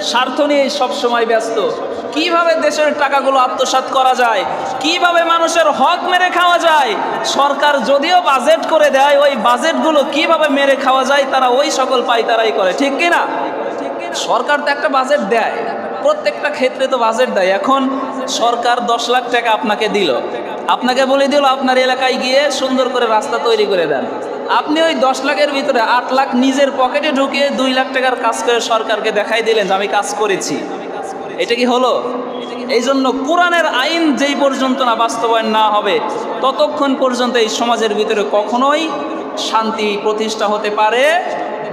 স্বার্থ নিয়ে সবসময় ব্যস্ত। কিভাবে দেশের টাকাগুলো আত্মসাৎ করা যায়, কিভাবে মানুষের হক মেরে খাওয়া যায়, সরকার যদিও বাজেট করে দেয়, ওই বাজেটগুলো কিভাবে মেরে খাওয়া যায় তারা ওই সকল পায়তারাই করে, ঠিক কিনা? সরকার তো একটা বাজেট দেয়, প্রত্যেকটা ক্ষেত্রে তো বাজেট দেয়। এখন সরকার 10 লাখ টাকা আপনাকে দিল, আপনাকে বলে দিল আপনার এলাকায় গিয়ে সুন্দর করে রাস্তা তৈরি করে দেন। আপনি ওই 10 লাখের ভিতরে 8 লাখ নিজের পকেটে ঢুকিয়ে 2 লাখ টাকার কাজ করে সরকারকে দেখাই দিলেন যে আমি কাজ করেছি। এটা কি হলো? এই জন্য কোরআনের আইন যেই পর্যন্ত না বাস্তবায়ন না হবে ততক্ষণ পর্যন্ত এই সমাজের ভিতরে কখনোই শান্তি প্রতিষ্ঠা হতে পারে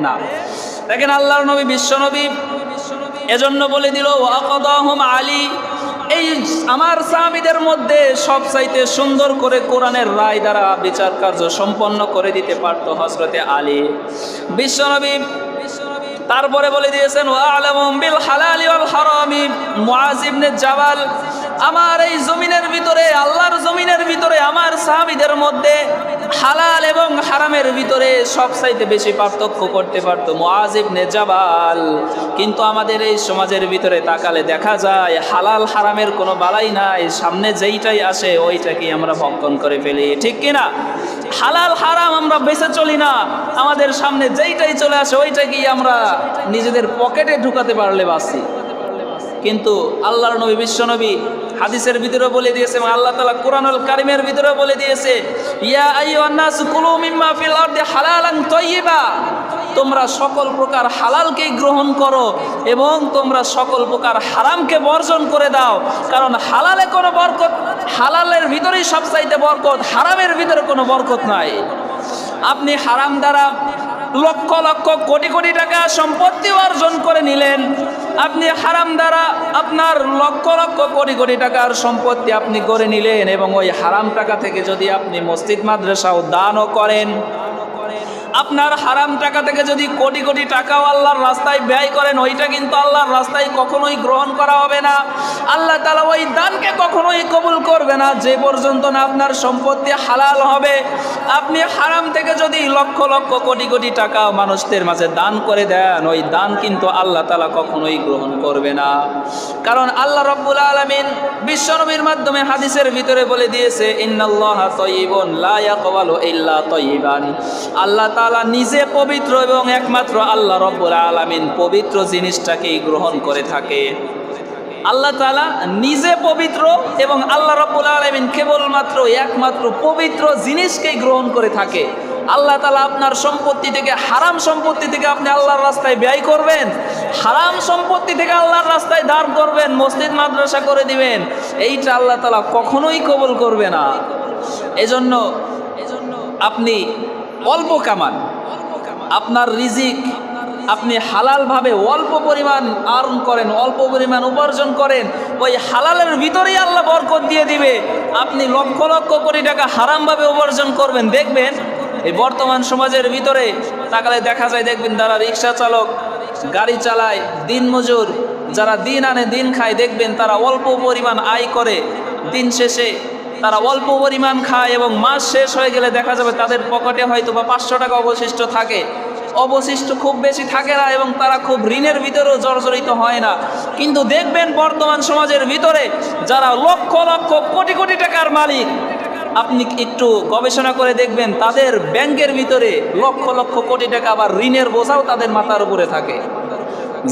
না। দেখেন আল্লাহর নবী বিশ্বনবী এজন্য বলে দিল ওয়াকাদাহুম আলী, এই আমার সাহাবীদের মধ্যে সবচাইতে সুন্দর করে কোরআনের রায় দ্বারা বিচার কার্য সম্পন্ন করে দিতে পারত হযরতে আলী। বিশ্বনবী তারপরে বলে দিয়েছেন ওয়ালামুম বিল হালালি ওয়াল হারামি, মুআজ ইবনে জাবাল আমার এই জমিনের ভিতরে, আল্লাহর জমিনের ভিতরে আমার সাহাবীদের মধ্যে হালাল এবং হারামের ভিতরে সবচাইতে বেশি পার্থক্য করতে পারত মুআজ ইবনে জাবাল। কিন্তু আমাদের এই সমাজের ভিতরে তাকালে দেখা যায় হালাল হারামের কোনো বালাই নাই, সামনে যেইটাই আসে ওইটাকেই আমরা ভক্ষণ করে ফেলি, ঠিক কিনা? হালাল হারাম আমরা বেঁচে চলি না, আমাদের সামনে যেইটাই চলে আসে ওইটাকেই আমরা নিজেদের পকেটে ঢুকাতে পারলে বাঁচি। কিন্তু আল্লাহর নবী বিশ্বনবী হাদিসের ভিতরে বলে দিয়েছে এবং আল্লাহ তাআলা কোরআনুল কারীমের ভিতরে বলে দিয়েছে ইয়া আইয়ুহান নাস কুলু মিম্মা ফিল আরদি হালালান তাইয়্যিবা, তোমরা সকল প্রকার হালালকেই গ্রহণ করো এবং তোমরা সকল প্রকার হারামকে বর্জন করে দাও। কারণ হালালে কোনো বরকত, হালালের ভিতরেই সবচাইতে বরকত, হারামের ভিতরে কোনো বরকত নাই। আপনি হারাম দ্বারা লক্ষ লক্ষ কোটি কোটি টাকা সম্পত্তি অর্জন করে নিলেন, আপনি হারাম দ্বারা আপনার লক্ষ লক্ষ কোটি কোটি টাকার সম্পত্তি আপনি করে নিলেন এবং ওই হারাম টাকা থেকে যদি আপনি মসজিদ মাদ্রাসাও দানও করেন, আপনার হারাম টাকা থেকে যদি কোটি কোটি টাকাও আল্লাহর রাস্তায় ব্যয় করেন, ওইটা কিন্তু আল্লাহর রাস্তায় কখনোই গ্রহণ করা হবে না। আল্লাহ তাআলা ওই দানকে কখনোই কবুল করবে না যে পর্যন্ত না আপনার সম্পত্তি হালাল হবে। আপনি হারাম থেকে যদি লক্ষ লক্ষ কোটি কোটি টাকা মানুষদের মাঝে দান করে দেন, ওই দান কিন্তু আল্লাহ তাআলা কখনোই গ্রহণ করবে না। কারণ আল্লাহ রাব্বুল আলামিন বিশ্বনবীর মাধ্যমে হাদিসের ভিতরে বলে দিয়েছে ইন্নাল্লাহা তাইয়্যিবুন লা ইয়াকবালু ইল্লা তাইয়্যিবান, আল্লাহ তাআলা নিজে পবিত্র এবং একমাত্র আল্লাহ রাব্বুল আলামিন পবিত্র জিনিসটাকেই গ্রহণ করে থাকে। আল্লাহ তাআলা নিজে পবিত্র এবং আল্লাহ রাব্বুল আলামিন কেবলমাত্র একমাত্র পবিত্র জিনিসকেই গ্রহণ করে থাকে। আল্লাহ তাআলা আপনার সম্পত্তি থেকে, হারাম সম্পত্তি থেকে আপনি আল্লাহর রাস্তায় ব্যয় করবেন, হারাম সম্পত্তি থেকে আল্লাহর রাস্তায় দান করবেন, মসজিদ মাদ্রাসা করে দিবেন, এইটা আল্লাহ তাআলা কখনোই কবুল করবে না। এজন্য আপনি অল্প কামান, আপনার রিজিক আপনি হালালভাবে অল্প পরিমাণ আর্ন করেন, অল্প পরিমাণ উপার্জন করেন, ওই হালালের ভিতরেই আল্লাহ বরকত দিয়ে দিবে। আপনি লক্ষ লক্ষ কোটি টাকা হারামভাবে উপার্জন করবেন, দেখবেন এই বর্তমান সমাজের ভিতরে তাকালে দেখা যায়, দেখবেন যারা রিক্সা চালক, গাড়ি চালায়, দিনমজুর, যারা দিন আনে দিন খায়, দেখবেন তারা অল্প পরিমাণ আয় করে, দিন শেষে তারা অল্প পরিমাণ খায় এবং মাস শেষ হয়ে গেলে দেখা যাবে তাদের পকেটে হয়তো বা 500 টাকা অবশিষ্ট থাকে, অবশিষ্ট খুব বেশি থাকে না এবং তারা খুব ঋণের ভিতরেও জর্জরিত হয় না। কিন্তু দেখবেন বর্তমান সমাজের ভিতরে যারা লক্ষ লক্ষ কোটি কোটি টাকার মালিক, আপনি একটু গবেষণা করে দেখবেন তাদের ব্যাংকের ভিতরে লক্ষ লক্ষ কোটি টাকা আবার ঋণের বোঝাও তাদের মাথার উপরে থাকে।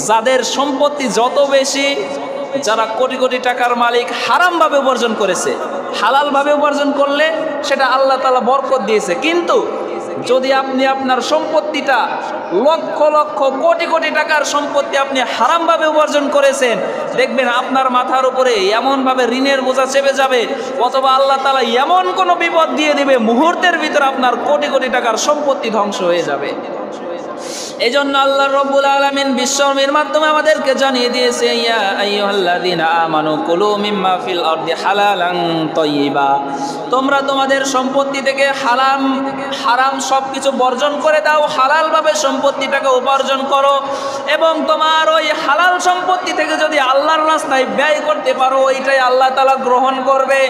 যাদের সম্পত্তি যত বেশি, যারা কোটি কোটি টাকার মালিক, হারামভাবে উপার্জন করেছে, হালালভাবে উপার্জন করলে সেটা আল্লাহ তাআলা বরকত দিয়েছে। কিন্তু যদি আপনি আপনার সম্পত্তিটা লক্ষ লক্ষ কোটি কোটি টাকার সম্পত্তি আপনি হারামভাবে উপার্জন করেছেন, দেখবেন আপনার মাথার উপরে এমনভাবে ঋণের বোঝা চেপে যাবে, অথবা আল্লাহ তাআলা এমন কোনো বিপদ দিয়ে দিবে, মুহূর্তের ভিতরে আপনার কোটি কোটি টাকার সম্পত্তি ধ্বংস হয়ে যাবে। এই জন্য আল্লাহ রাব্বুল আলামিন বিশ্বনবীর মাধ্যমে আমাদেরকে জানিয়ে দিয়েছে ইয়া আইয়ুহাল্লাযীনা আমানু কুলু মিম্মা ফিল আরদি হালালান তাইয়্যিবা, তোমরা তোমাদের সম্পত্তি থেকে হারাম সব কিছু বর্জন করে দাও, হালালভাবে সম্পত্তিটাকে উপার্জন করো এবং তোমার ওই হালাল সম্পত্তি থেকে যদি আল্লাহর রাস্তায় ব্যয় করতে পারো, ওইটাই আল্লাহ তাআলা গ্রহণ করবে।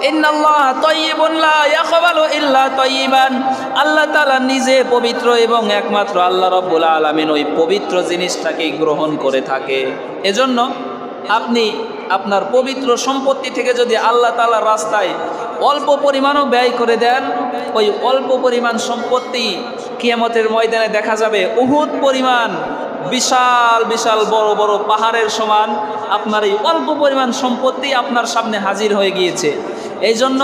ইন্নাল্লাহা তাইয়্যিবুন লা ইয়াকবালু ইল্লা তাইয়্যিবান, আল্লাহ তাআলা নিজে পবিত্র এবং একমাত্র আল্লাহ রাব্বুল আলামিন ওই পবিত্র জিনিসটাকেই গ্রহণ করে থাকে। এজন্য আপনি আপনার পবিত্র সম্পত্তি থেকে যদি আল্লাহ তাআলার রাস্তায় অল্প পরিমাণও ব্যয় করে দেন, ওই অল্প পরিমাণ সম্পত্তি কিয়ামতের ময়দানে দেখা যাবে উহুদ পরিমাণ বিশাল বিশাল বড় বড় পাহাড়ের সমান আপনার এই অল্প পরিমাণ সম্পত্তি আপনার সামনে হাজির হয়ে গিয়েছে। এই জন্য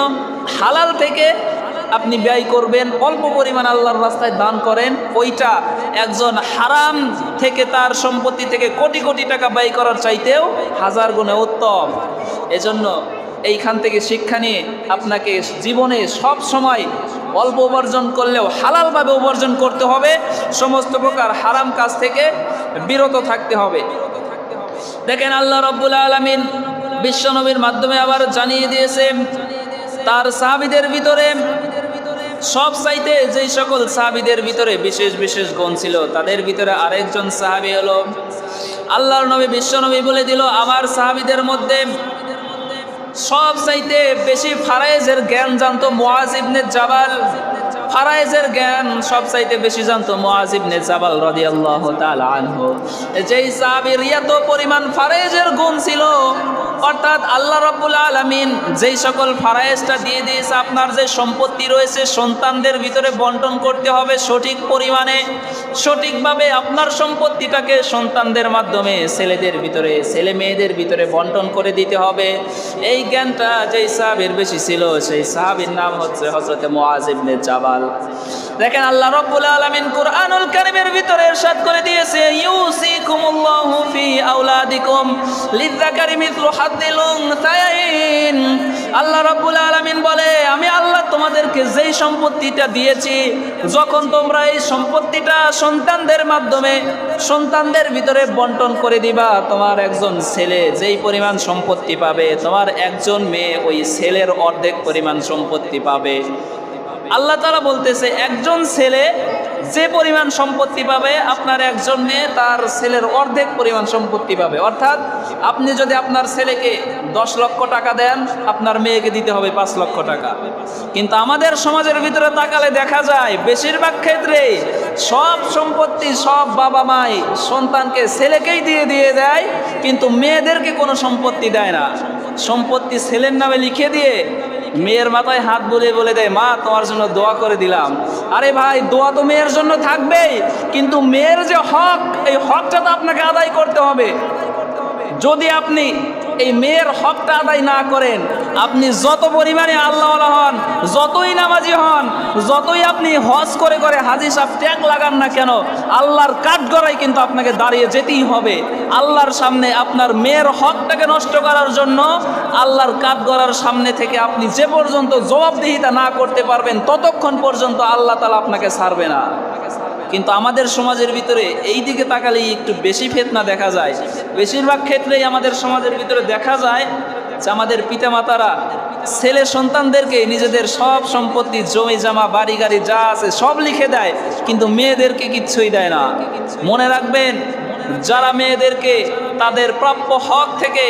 হালাল থেকে আপনি ব্যয় করবেন, অল্প পরিমাণ আল্লাহর রাস্তায় দান করেন। ওইটা একজন হারাম থেকে তার সম্পত্তি থেকে কোটি কোটি টাকা ব্যয় করার চাইতেও হাজার গুণে উত্তম। এজন্য এইখান থেকে শিক্ষা নিয়ে আপনাকে জীবনে সব সময় অল্প উপার্জন করলেও হালালভাবে উপার্জন করতে হবে, সমস্ত প্রকার হারাম কাজ থেকে বিরত থাকতে হবে। দেখেন আল্লাহ রাব্বুল আলামিন বিশ্বনবীর মাধ্যমে আবার জানিয়ে দিয়েছেন তার সাহাবীদের ভিতরে সব চাইতে যেই সকল সাহাবীদের ভিতরে বিশেষ বিশেষ গুণ ছিল, তাদের ভিতরে আরেকজন সাহাবী হলো আল্লাহর নবী বিশ্বনবী বলে দিল আমার সাহাবীদের মধ্যে সব চাইতে বেশি ফারায়েজের জ্ঞান জানতো মুআজ ইবনে জাবাল। ফারায়েজের জ্ঞান সব চাইতে বেশি জানতো মুআজ ইবনে জাবাল রাদিয়াল্লাহু তাআলা আনহু। যেই সাহাবীর এত পরিমাণ ফারায়েজের গুণ ছিল, অর্থাৎ আল্লাহ রাব্বুল আলামিন যেই সকল ফারায়েজটা দিয়ে দিয়েছে, আপনার যে সম্পত্তি রয়েছে সন্তানদের ভিতরে বন্টন করতে হবে সঠিক পরিমাণে, সঠিকভাবে আপনার সম্পত্তিটাকে সন্তানদের মাধ্যমে ছেলেদের ভিতরে ছেলে মেয়েদের ভিতরে বন্টন করে দিতে হবে। এই জ্ঞানটা যেই সাহাবীর বেশি ছিল, সেই সাহাবীর নাম হচ্ছে হযরত মুআজ ইবনে জাবাল। দেখেন আল্লাহ রাব্বুল আলামিন কুরআনুল কারীমের ভিতরে ইরশাদ করে দিয়েছে ইউসিকুমুল্লাহু ফি আওলাদিকুম লিযযাকারি মিসলু হাদ্দিল উনসায়াইন। আল্লাহ রাব্বুল আলামিন বলে আমি আল্লাহ তোমাদেরকে যেই সম্পত্তিটা দিয়েছি, যখন তোমরা এই সম্পত্তিটা সন্তানদের মাধ্যমে সন্তানদের ভিতরে বন্টন করে দিবা, তোমার একজন ছেলে যেই পরিমাণ সম্পত্তি পাবে, তোমার একজন মেয়ে ওই ছেলের অর্ধেক পরিমাণ সম্পত্তি পাবে। আল্লাহ তাআলা বলতেছে একজন ছেলে যে পরিমাণ সম্পত্তি পাবে, আপনার একজন মেয়ে তার ছেলের অর্ধেক পরিমাণ সম্পত্তি পাবে। অর্থাৎ আপনি যদি আপনার ছেলেকে 10 লক্ষ টাকা দেন, আপনার মেয়েকে দিতে হবে 5 লক্ষ টাকা। কিন্তু আমাদের সমাজের ভিতরে তাকালে দেখা যায় বেশিরভাগ ক্ষেত্রে সব সম্পত্তি সব বাবা মাই সন্তানকে ছেলেকেই দিয়ে দেয়, কিন্তু মেয়েদেরকে কোনো সম্পত্তি দেয় না। সম্পত্তি ছেলের নামে লিখে দিয়ে মেয়ের মাথায় হাত বুলিয়ে বলে দেয় মা তোমার জন্য দোয়া করে দিলাম। আরে ভাই, দোয়া তো মেয়ের জন্য থাকবেই, কিন্তু মেয়ের যে হক, এই হকটা তো আপনাকে আদায় করতে হবে। যদি আপনি এই মেয়ের হকটা আদায় না করেন, আপনি যত পরিমাণে আল্লাহওয়ালা হন, যতই নামাজি হন, যতই আপনি হজ করে করে হাজি সাহেব ট্যাগ লাগান না কেন, আল্লাহর কাঠগড়ায় কিন্তু আপনাকে দাঁড়িয়ে যেতেই হবে। আল্লাহর সামনে আপনার মেয়ের হকটাকে নষ্ট করার জন্য আল্লাহর কাঠগড়ার সামনে থেকে আপনি যে পর্যন্ত জবাবদিহিতা না করতে পারবেন, ততক্ষণ পর্যন্ত আল্লাহ তাআলা আপনাকে ছাড়বে না। কিন্তু আমাদের সমাজের ভিতরে এই দিকে তাকালেই একটু বেশি ফিতনা দেখা যায়। বেশিরভাগ ক্ষেত্রেই আমাদের সমাজের ভিতরে দেখা যায় যে আমাদের পিতামাতারা ছেলে সন্তানদেরকে নিজেদের সব সম্পত্তি, জমি জামা, বাড়ি গাড়ি যা আছে সব লিখে দেয়, কিন্তু মেয়েদেরকে কিচ্ছুই দেয় না। মনে রাখবেন, যারা মেয়েদেরকে তাদের প্রাপ্য হক থেকে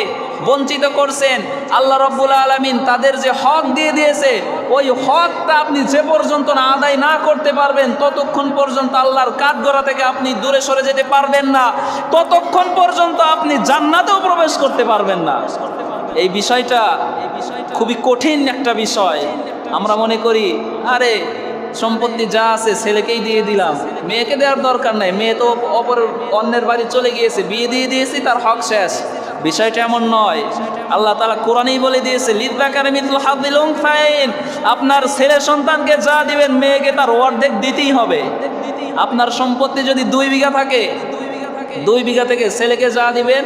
বঞ্চিত করছেন, আল্লাহ রাব্বুল আলামিন তাদের যে হক দিয়ে দিয়েছে, ওই হকটা আপনি যে পর্যন্ত না আদায় না করতে পারবেন, ততক্ষণ পর্যন্ত আল্লাহর কাঠগড়া থেকে আপনি দূরে সরে যেতে পারবেন না, ততক্ষণ পর্যন্ত আপনি জান্নাতেও প্রবেশ করতে পারবেন না। এই বিষয়টা খুবই কঠিন একটা বিষয়। আমরা মনে করি আরে সম্পত্তি যা আছে ছেলেকেই দিয়ে দিলাম, মেয়েকে দেওয়ার দরকার নাই, মেয়ে তো অন্যের বাড়ি চলে গিয়েছে, বিয়ে দিয়ে দিয়েছি, তার হক শেষ। বিষয়টা এমন নয়। আল্লাহ তাআলা কোরআনেই বলে দিয়েছে লিযযাকারি মিসলু হাদ্দিল উনসায়াইন, আপনার ছেলে সন্তানকে যা দিবেন মেয়েকে তার অর্ধেক দিতেই হবে। আপনার সম্পত্তি যদি 2 বিঘা থাকে, 2 বিঘা থেকে ছেলেকে যা দিবেন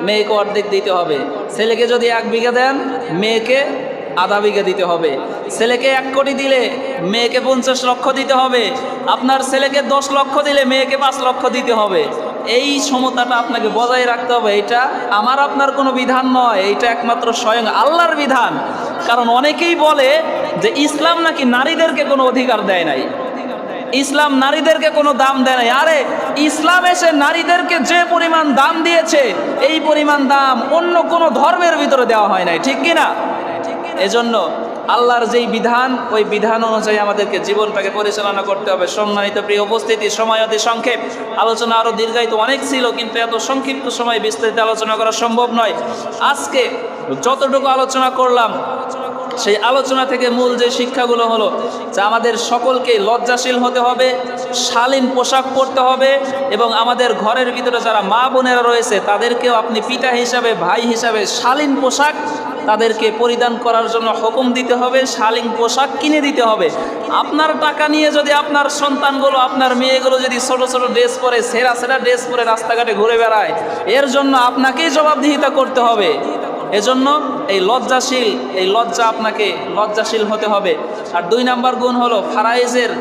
মেয়েকে অর্ধেক দিতে হবে। ছেলেকে যদি 1 বিঘা দেন, মেয়েকে আধা বিঘা দিতে হবে। ছেলেকে 1 কোটি দিলে মেয়েকে 50 লক্ষ দিতে হবে। আপনার ছেলেকে 10 লক্ষ দিলে মেয়েকে 5 লক্ষ দিতে হবে। এই সমতাটা আপনাকে বজায় রাখতে হবে। এটা আমার আপনার কোনো বিধান নয়, এটা একমাত্র স্বয়ং আল্লাহর বিধান। কারণ অনেকেই বলে যে ইসলাম নাকি নারীদেরকে কোনো অধিকার দেয় নাই, ইসলাম নারীদেরকে কোনো দাম দেয় নাই। আরে ইসলাম এসে নারীদেরকে যে পরিমাণ দাম দিয়েছে, এই পরিমাণ দাম অন্য কোনো ধর্মের ভিতরে দেওয়া হয় নাই, ঠিক কিনা? এজন্য আল্লাহর যেই বিধান, ওই বিধান অনুযায়ী আমাদেরকে জীবনটাকে পরিচালনা করতে হবে। সম্মানিত প্রিয় উপস্থিতি, সময় অতি সংক্ষেপ, আলোচনা আরও দীর্ঘায়িত অনেক ছিল, কিন্তু এত সংক্ষিপ্ত সময় বিস্তারিত আলোচনা করা সম্ভব নয়। আজকে যতটুকু আলোচনা করলাম, সেই আলোচনা থেকে মূল যে শিক্ষাগুলো হলো যে আমাদের সকলকে লজ্জাশীল হতে হবে, শালীন পোশাক পরতে হবে, এবং আমাদের ঘরের ভিতরে যারা মা বোনেরা রয়েছে তাদেরকেও আপনি পিতা হিসাবে, ভাই হিসাবে শালীন পোশাক তাদেরকে পরিধান করার জন্য হুকুম দিতে হবে, শালীন পোশাক কিনে দিতে হবে। আপনার টাকা নিয়ে যদি আপনার সন্তানগুলো, আপনার মেয়েগুলো যদি ছোট ছোট ড্রেস পরে, সেরা সেরা ড্রেস পরে রাস্তাঘাটে ঘুরে বেড়ায়, এর জন্য আপনাকেই জবাবদিহিতা করতে হবে। এজন্য এই লজ্জাশীল, এই লজ্জা, আপনাকে লজ্জাশীল হতে হবে। আর 2 নাম্বার গুণ হলো ফারাইজের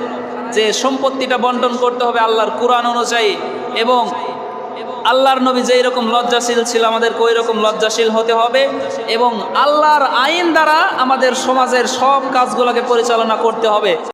যে সম্পত্তিটা বন্টন করতে হবে আল্লাহর কুরআন অনুযায়ী, এবং আল্লাহর নবী যেই রকম লজ্জাশীল ছিল আমাদেরকে ওই রকম লজ্জাশীল হতে হবে, এবং আল্লাহর আইন দ্বারা আমাদের সমাজের সব কাজগুলোকে পরিচালনা করতে হবে।